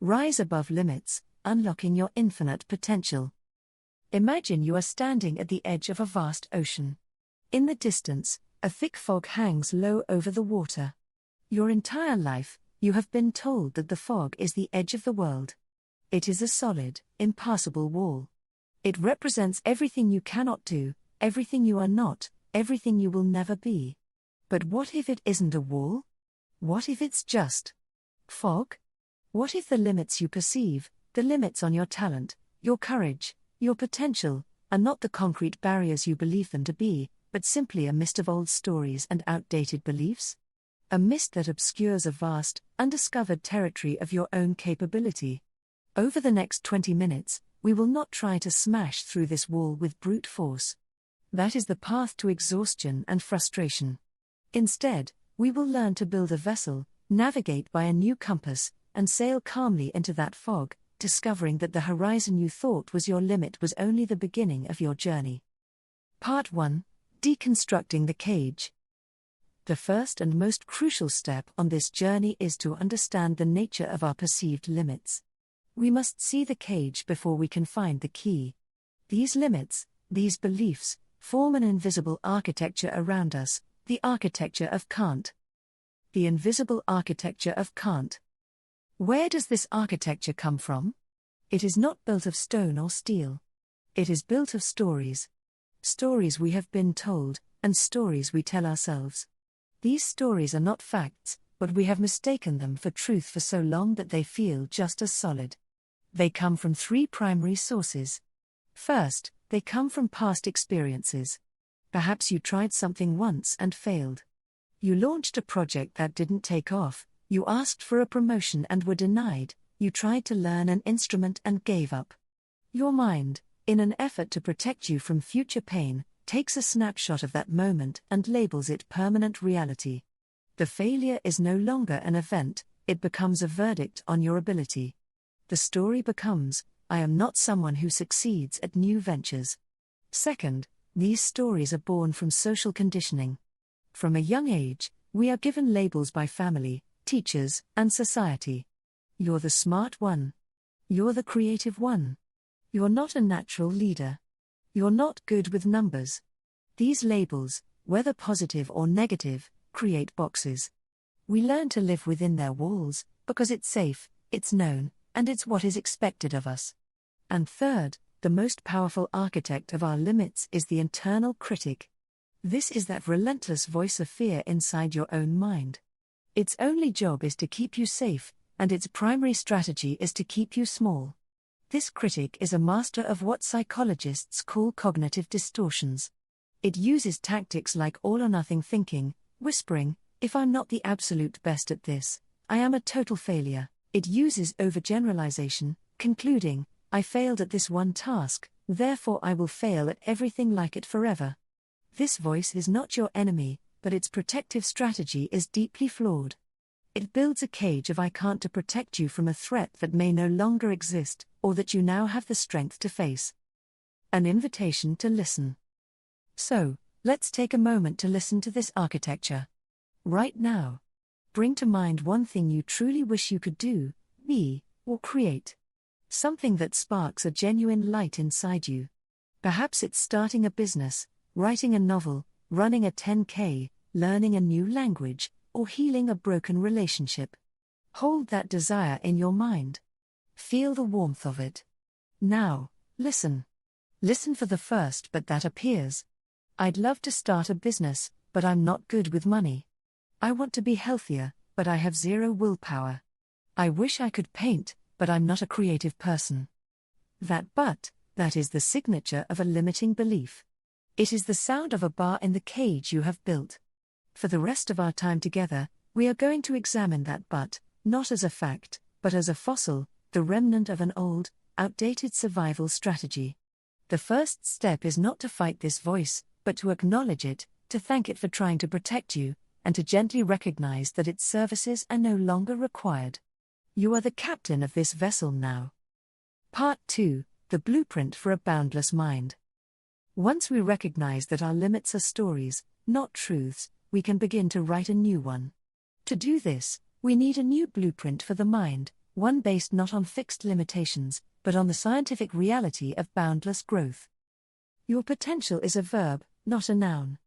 Rise above limits, unlocking your infinite potential. Imagine you are standing at the edge of a vast ocean. In the distance, a thick fog hangs low over the water. Your entire life, you have been told that the fog is the edge of the world. It is a solid, impassable wall. It represents everything you cannot do, everything you are not, everything you will never be. But what if it isn't a wall? What if it's just fog? What if the limits you perceive, the limits on your talent, your courage, your potential, are not the concrete barriers you believe them to be, but simply a mist of old stories and outdated beliefs? A mist that obscures a vast, undiscovered territory of your own capability. Over the next 20 minutes, we will not try to smash through this wall with brute force. That is the path to exhaustion and frustration. Instead, we will learn to build a vessel, navigate by a new compass, and sail calmly into that fog, discovering that the horizon you thought was your limit was only the beginning of your journey. Part 1: Deconstructing the cage. The first and most crucial step on this journey is to understand the nature of our perceived limits. We must see the cage before we can find the key. These limits, these beliefs, form an invisible architecture around us, the architecture of can't. The invisible architecture of can't. Where does this architecture come from? It is not built of stone or steel. It is built of stories. Stories we have been told, and stories we tell ourselves. These stories are not facts, but we have mistaken them for truth for so long that they feel just as solid. They come from 3 primary sources. First, they come from past experiences. Perhaps you tried something once and failed. You launched a project that didn't take off, you asked for a promotion and were denied, you tried to learn an instrument and gave up. Your mind, in an effort to protect you from future pain, takes a snapshot of that moment and labels it permanent reality. The failure is no longer an event, it becomes a verdict on your ability. The story becomes, I am not someone who succeeds at new ventures. Second, these stories are born from social conditioning. From a young age, we are given labels by family, teachers, and society. You're the smart one. You're the creative one. You're not a natural leader. You're not good with numbers. These labels, whether positive or negative, create boxes. We learn to live within their walls, because it's safe, it's known, and it's what is expected of us. And third, the most powerful architect of our limits is the internal critic. This is that relentless voice of fear inside your own mind. Its only job is to keep you safe, and its primary strategy is to keep you small. This critic is a master of what psychologists call cognitive distortions. It uses tactics like all-or-nothing thinking, whispering, if I'm not the absolute best at this, I am a total failure. It uses overgeneralization, concluding, I failed at this one task, therefore I will fail at everything like it forever. This voice is not your enemy, but its protective strategy is deeply flawed. It builds a cage of I can't to protect you from a threat that may no longer exist, or that you now have the strength to face. An invitation to listen. So, let's take a moment to listen to this architecture. Right now. Bring to mind one thing you truly wish you could do, be, or create. Something that sparks a genuine light inside you. Perhaps it's starting a business, writing a novel, running a 10K, learning a new language, or healing a broken relationship. Hold that desire in your mind. Feel the warmth of it. Now, listen. Listen for the first but that appears. I'd love to start a business, but I'm not good with money. I want to be healthier, but I have 0 willpower. I wish I could paint, but I'm not a creative person. That is the signature of a limiting belief. It is the sound of a bar in the cage you have built. For the rest of our time together, we are going to examine that but, not as a fact, but as a fossil, the remnant of an old, outdated survival strategy. The first step is not to fight this voice, but to acknowledge it, to thank it for trying to protect you, and to gently recognize that its services are no longer required. You are the captain of this vessel now. Part 2: The Blueprint for a Boundless Mind. Once we recognize that our limits are stories, not truths, we can begin to write a new one. To do this, we need a new blueprint for the mind, one based not on fixed limitations, but on the scientific reality of boundless growth. Your potential is a verb, not a noun.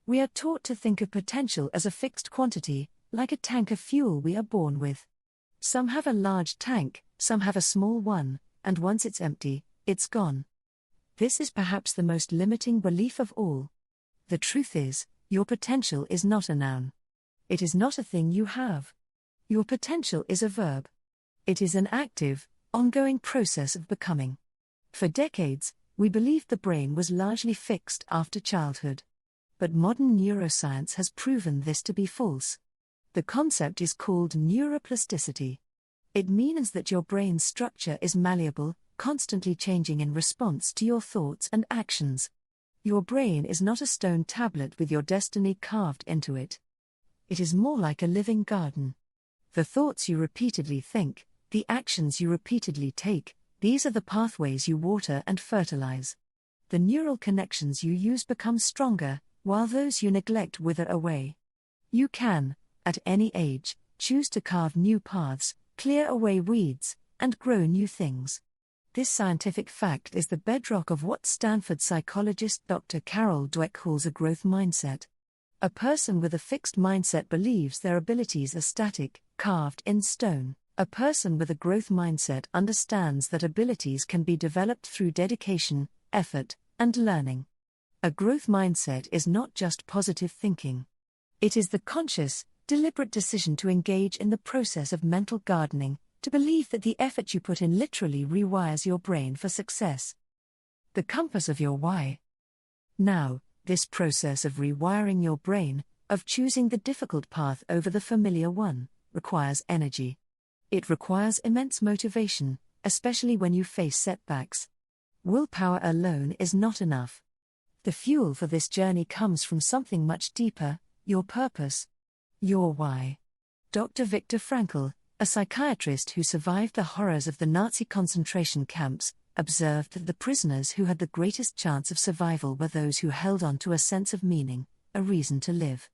We are taught to think of potential as a fixed quantity, like a tank of fuel we are born with. Some have a large tank, some have a small one, and once it's empty, it's gone. This is perhaps the most limiting belief of all. The truth is, your potential is not a noun. It is not a thing you have. Your potential is a verb. It is an active, ongoing process of becoming. For decades, we believed the brain was largely fixed after childhood. But modern neuroscience has proven this to be false. The concept is called neuroplasticity. It means that your brain's structure is malleable, constantly changing in response to your thoughts and actions. Your brain is not a stone tablet with your destiny carved into it. It is more like a living garden. The thoughts you repeatedly think, the actions you repeatedly take, these are the pathways you water and fertilize. The neural connections you use become stronger, while those you neglect wither away. You can, at any age, choose to carve new paths, clear away weeds, and grow new things. This scientific fact is the bedrock of what Stanford psychologist Dr. Carol Dweck calls a growth mindset. A person with a fixed mindset believes their abilities are static, carved in stone. A person with a growth mindset understands that abilities can be developed through dedication, effort, and learning. A growth mindset is not just positive thinking. It is the conscious, deliberate decision to engage in the process of mental gardening, to believe that the effort you put in literally rewires your brain for success. The compass of your why. Now, this process of rewiring your brain, of choosing the difficult path over the familiar one, requires energy. It requires immense motivation, especially when you face setbacks. Willpower alone is not enough. The fuel for this journey comes from something much deeper, your purpose. Your why. Dr. Viktor Frankl, a psychiatrist who survived the horrors of the Nazi concentration camps, observed that the prisoners who had the greatest chance of survival were those who held on to a sense of meaning, a reason to live.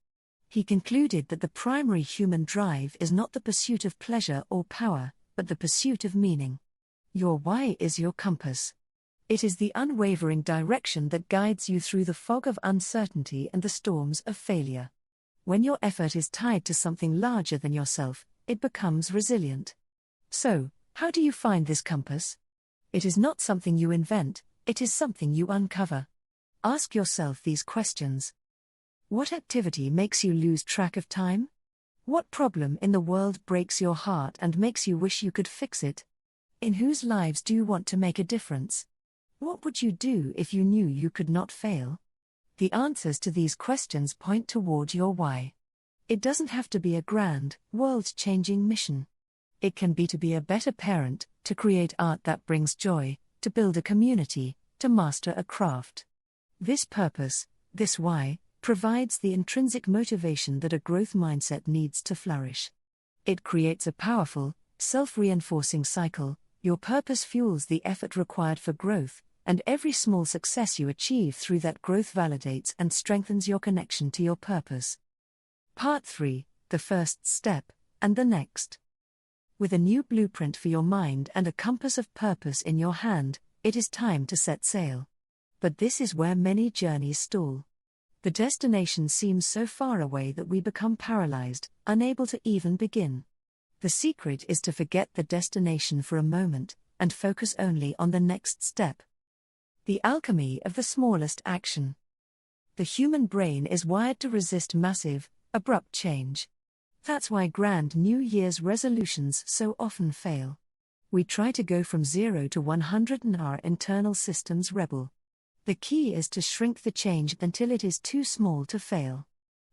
He concluded that the primary human drive is not the pursuit of pleasure or power, but the pursuit of meaning. Your why is your compass. It is the unwavering direction that guides you through the fog of uncertainty and the storms of failure. When your effort is tied to something larger than yourself, it becomes resilient. So, how do you find this compass? It is not something you invent, it is something you uncover. Ask yourself these questions. What activity makes you lose track of time? What problem in the world breaks your heart and makes you wish you could fix it? In whose lives do you want to make a difference? What would you do if you knew you could not fail? The answers to these questions point toward your why. It doesn't have to be a grand, world-changing mission. It can be to be a better parent, to create art that brings joy, to build a community, to master a craft. This purpose, this why, provides the intrinsic motivation that a growth mindset needs to flourish. It creates a powerful, self-reinforcing cycle. Your purpose fuels the effort required for growth, and every small success you achieve through that growth validates and strengthens your connection to your purpose. Part 3, the first step, and the next. With a new blueprint for your mind and a compass of purpose in your hand, it is time to set sail. But this is where many journeys stall. The destination seems so far away that we become paralyzed, unable to even begin. The secret is to forget the destination for a moment, and focus only on the next step. The alchemy of the smallest action. The human brain is wired to resist massive, abrupt change. That's why grand New Year's resolutions so often fail. We try to go from 0 to 100 and our internal systems rebel. The key is to shrink the change until it is too small to fail.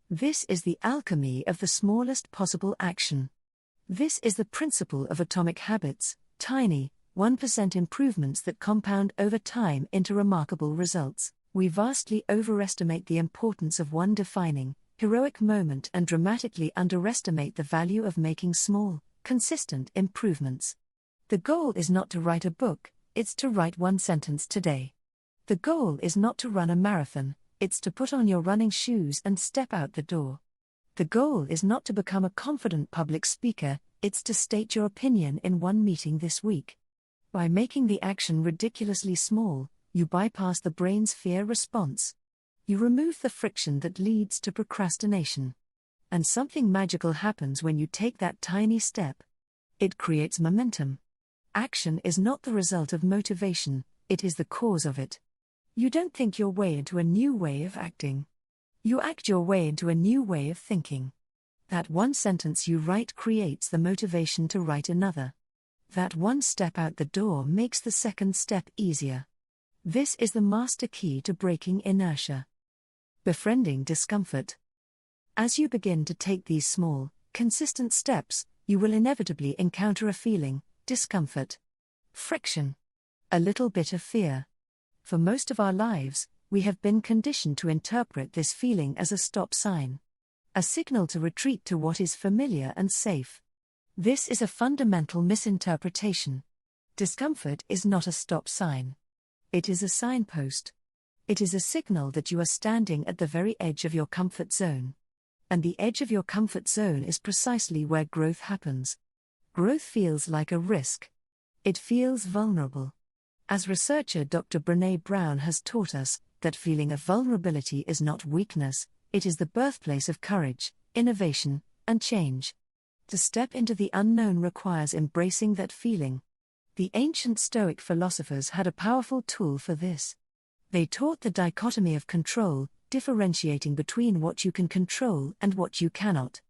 This is the alchemy of the smallest possible action. This is the principle of atomic habits, tiny, 1% improvements that compound over time into remarkable results. We vastly overestimate the importance of one defining, heroic moment and dramatically underestimate the value of making small, consistent improvements. The goal is not to write a book, it's to write one sentence today. The goal is not to run a marathon, it's to put on your running shoes and step out the door. The goal is not to become a confident public speaker, it's to state your opinion in one meeting this week. By making the action ridiculously small, you bypass the brain's fear response. You remove the friction that leads to procrastination. And something magical happens when you take that tiny step. It creates momentum. Action is not the result of motivation, it is the cause of it. You don't think your way into a new way of acting. You act your way into a new way of thinking. That one sentence you write creates the motivation to write another. That one step out the door makes the second step easier. This is the master key to breaking inertia. Befriending discomfort. As you begin to take these small, consistent steps, you will inevitably encounter a feeling, discomfort, friction, a little bit of fear. For most of our lives, we have been conditioned to interpret this feeling as a stop sign, a signal to retreat to what is familiar and safe. This is a fundamental misinterpretation. Discomfort is not a stop sign. It is a signpost. It is a signal that you are standing at the very edge of your comfort zone. And the edge of your comfort zone is precisely where growth happens. Growth feels like a risk. It feels vulnerable. As researcher Dr. Brené Brown has taught us, that feeling of vulnerability is not weakness, it is the birthplace of courage, innovation, and change. To step into the unknown requires embracing that feeling. The ancient Stoic philosophers had a powerful tool for this. They taught the dichotomy of control, differentiating between what you can control and what you cannot.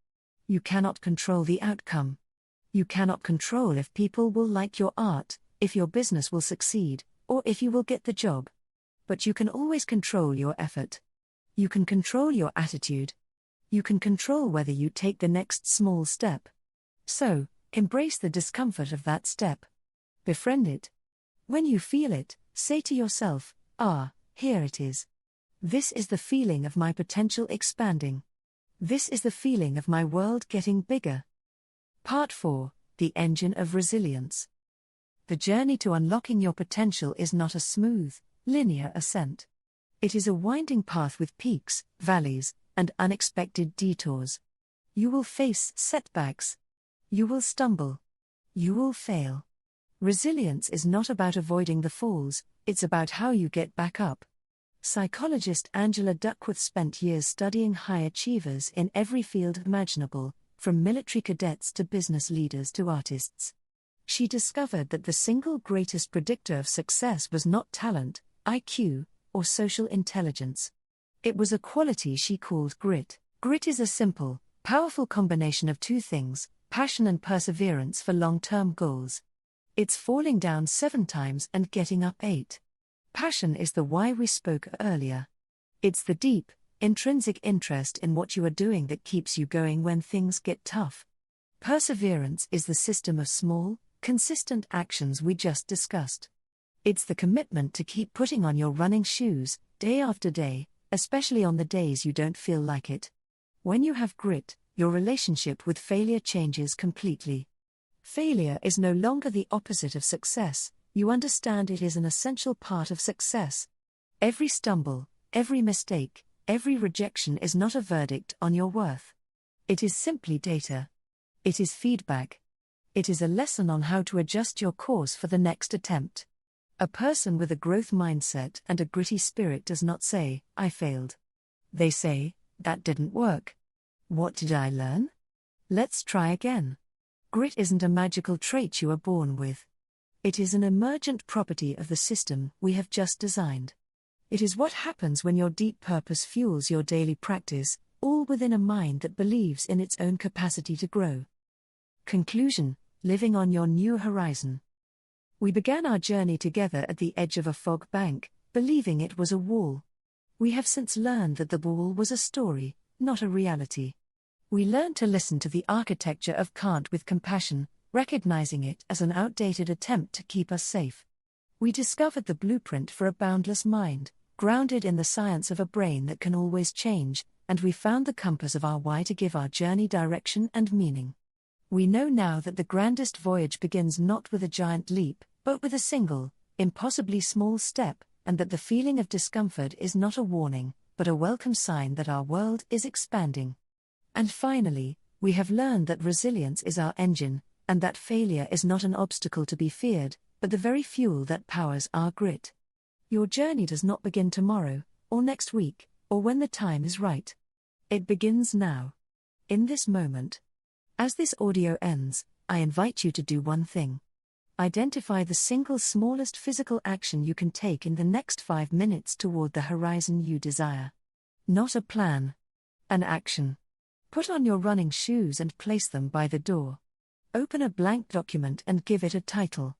You cannot control the outcome. You cannot control if people will like your art, if your business will succeed, or if you will get the job. But you can always control your effort. You can control your attitude. You can control whether you take the next small step. So, embrace the discomfort of that step. Befriend it. When you feel it, say to yourself, here it is. This is the feeling of my potential expanding. This is the feeling of my world getting bigger. Part 4, The Engine of Resilience. The journey to unlocking your potential is not a smooth, linear ascent. It is a winding path with peaks, valleys, and unexpected detours. You will face setbacks. You will stumble. You will fail. Resilience is not about avoiding the falls, it's about how you get back up. Psychologist Angela Duckworth spent years studying high achievers in every field imaginable, from military cadets to business leaders to artists. She discovered that the single greatest predictor of success was not talent, IQ, or social intelligence. It was a quality she called grit. Grit is a simple, powerful combination of two things, passion and perseverance for long-term goals. It's falling down 7 times and getting up 8. Passion is the why we spoke earlier. It's the deep, intrinsic interest in what you are doing that keeps you going when things get tough. Perseverance is the system of small, consistent actions we just discussed. It's the commitment to keep putting on your running shoes, day after day, especially on the days you don't feel like it. When you have grit, your relationship with failure changes completely. Failure is no longer the opposite of success. You understand it is an essential part of success. Every stumble, every mistake, every rejection is not a verdict on your worth. It is simply data. It is feedback. It is a lesson on how to adjust your course for the next attempt. A person with a growth mindset and a gritty spirit does not say, "I failed." They say, "That didn't work. What did I learn? Let's try again." Grit isn't a magical trait you are born with. It is an emergent property of the system we have just designed. It is what happens when your deep purpose fuels your daily practice, all within a mind that believes in its own capacity to grow. Conclusion: living on your new horizon. We began our journey together at the edge of a fog bank, believing it was a wall. We have since learned that the wall was a story, not a reality. We learned to listen to the architecture of can't with compassion, recognizing it as an outdated attempt to keep us safe. We discovered the blueprint for a boundless mind, grounded in the science of a brain that can always change, and we found the compass of our why to give our journey direction and meaning. We know now that the grandest voyage begins not with a giant leap, but with a single, impossibly small step, and that the feeling of discomfort is not a warning, but a welcome sign that our world is expanding. And finally, We have learned that resilience is our engine, and that failure is not an obstacle to be feared, but the very fuel that powers our grit. Your journey does not begin tomorrow, or next week, or when the time is right. It begins now. In this moment. As this audio ends, I invite you to do one thing. Identify the single smallest physical action you can take in the next 5 minutes toward the horizon you desire. Not a plan. An action. Put on your running shoes and place them by the door. Open a blank document and give it a title.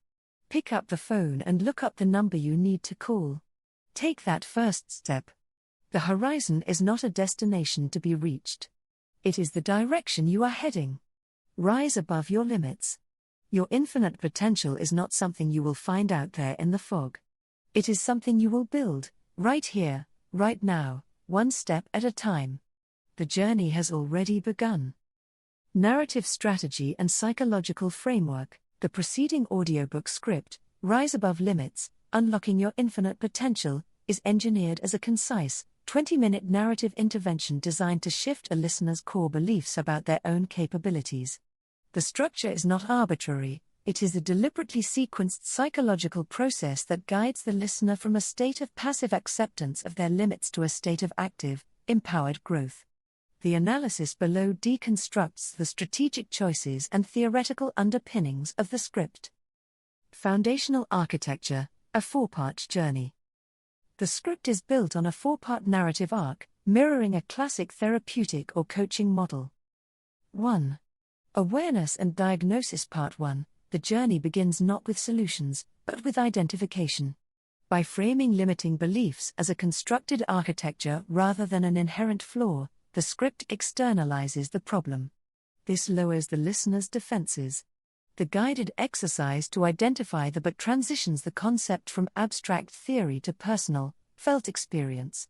Pick up the phone and look up the number you need to call. Take that first step. The horizon is not a destination to be reached. It is the direction you are heading. Rise above your limits. Your infinite potential is not something you will find out there in the fog. It is something you will build, right here, right now, one step at a time. The journey has already begun. Narrative strategy and psychological framework. The preceding audiobook script, Rise Above Limits, Unlocking Your Infinite Potential, is engineered as a concise, 20-minute narrative intervention designed to shift a listener's core beliefs about their own capabilities. The structure is not arbitrary, it is a deliberately sequenced psychological process that guides the listener from a state of passive acceptance of their limits to a state of active, empowered growth. The analysis below deconstructs the strategic choices and theoretical underpinnings of the script. Foundational architecture, a 4-part journey. The script is built on a 4-part narrative arc, mirroring a classic therapeutic or coaching model. 1. Awareness and diagnosis. Part 1. The journey begins not with solutions, but with identification. By framing limiting beliefs as a constructed architecture rather than an inherent flaw, the script externalizes the problem. This lowers the listener's defenses. The guided exercise to identify the but transitions the concept from abstract theory to personal, felt experience.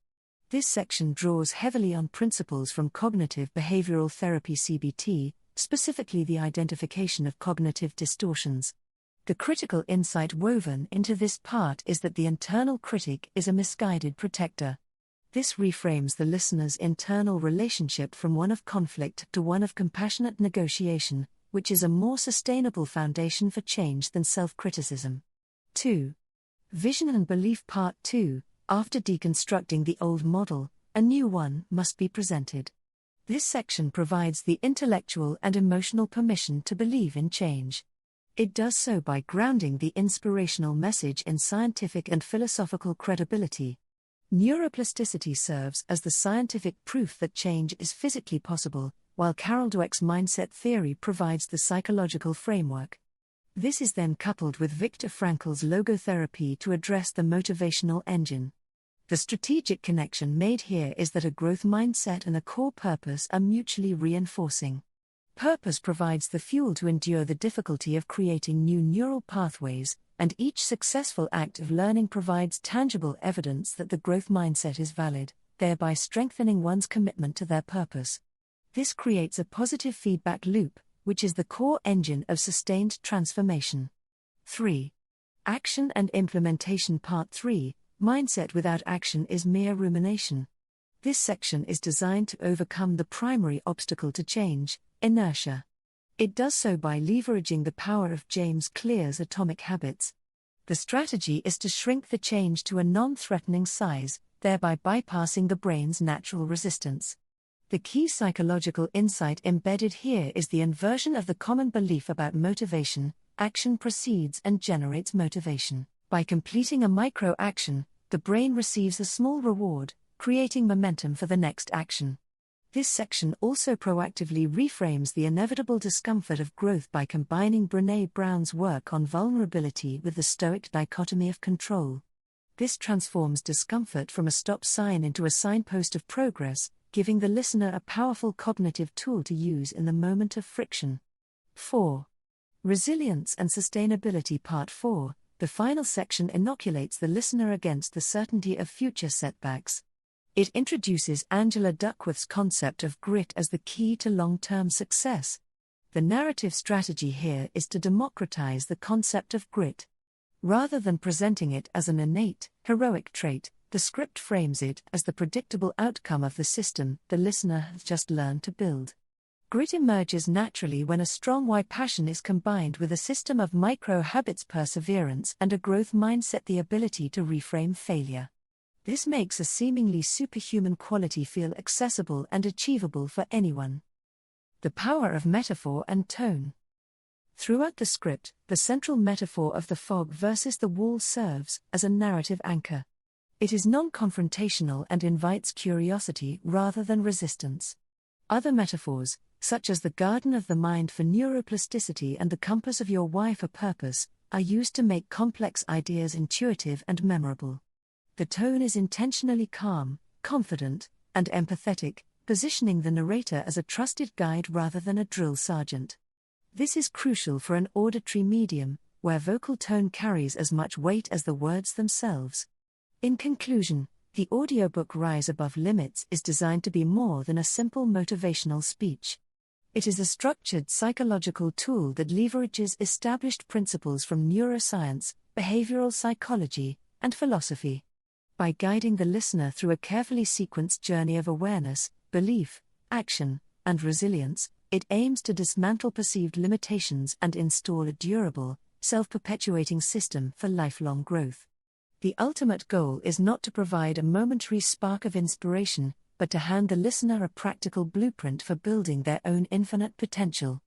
This section draws heavily on principles from cognitive behavioral therapy (CBT), specifically the identification of cognitive distortions. The critical insight woven into this part is that the internal critic is a misguided protector. This reframes the listener's internal relationship from one of conflict to one of compassionate negotiation, which is a more sustainable foundation for change than self-criticism. 2. Vision and belief. Part 2. After deconstructing the old model, a new one must be presented. This section provides the intellectual and emotional permission to believe in change. It does so by grounding the inspirational message in scientific and philosophical credibility. Neuroplasticity serves as the scientific proof that change is physically possible, while Carol Dweck's mindset theory provides the psychological framework. This is then coupled with Viktor Frankl's logotherapy to address the motivational engine. The strategic connection made here is that a growth mindset and a core purpose are mutually reinforcing. Purpose provides the fuel to endure the difficulty of creating new neural pathways, and each successful act of learning provides tangible evidence that the growth mindset is valid, thereby strengthening one's commitment to their purpose. This creates a positive feedback loop, which is the core engine of sustained transformation. 3. Action and implementation. Part 3. Mindset without action is mere rumination. This section is designed to overcome the primary obstacle to change, inertia. It does so by leveraging the power of James Clear's atomic habits. The strategy is to shrink the change to a non-threatening size, thereby bypassing the brain's natural resistance. The key psychological insight embedded here is the inversion of the common belief about motivation: action precedes and generates motivation. By completing a micro-action, the brain receives a small reward, creating momentum for the next action. This section also proactively reframes the inevitable discomfort of growth by combining Brené Brown's work on vulnerability with the Stoic dichotomy of control. This transforms discomfort from a stop sign into a signpost of progress, giving the listener a powerful cognitive tool to use in the moment of friction. 4. Resilience and sustainability. Part 4. The final section inoculates the listener against the certainty of future setbacks. It introduces Angela Duckworth's concept of grit as the key to long-term success. The narrative strategy here is to democratize the concept of grit. Rather than presenting it as an innate, heroic trait, the script frames it as the predictable outcome of the system the listener has just learned to build. Grit emerges naturally when a strong why passion is combined with a system of micro-habits, perseverance, and a growth mindset, the ability to reframe failure. This makes a seemingly superhuman quality feel accessible and achievable for anyone. The power of metaphor and tone. Throughout the script, the central metaphor of the fog versus the wall serves as a narrative anchor. It is non-confrontational and invites curiosity rather than resistance. Other metaphors, such as the garden of the mind for neuroplasticity and the compass of your why for purpose, are used to make complex ideas intuitive and memorable. The tone is intentionally calm, confident, and empathetic, positioning the narrator as a trusted guide rather than a drill sergeant. This is crucial for an auditory medium, where vocal tone carries as much weight as the words themselves. In conclusion, the audiobook Rise Above Limits is designed to be more than a simple motivational speech. It is a structured psychological tool that leverages established principles from neuroscience, behavioral psychology, and philosophy. By guiding the listener through a carefully sequenced journey of awareness, belief, action, and resilience, it aims to dismantle perceived limitations and install a durable, self-perpetuating system for lifelong growth. The ultimate goal is not to provide a momentary spark of inspiration, but to hand the listener a practical blueprint for building their own infinite potential.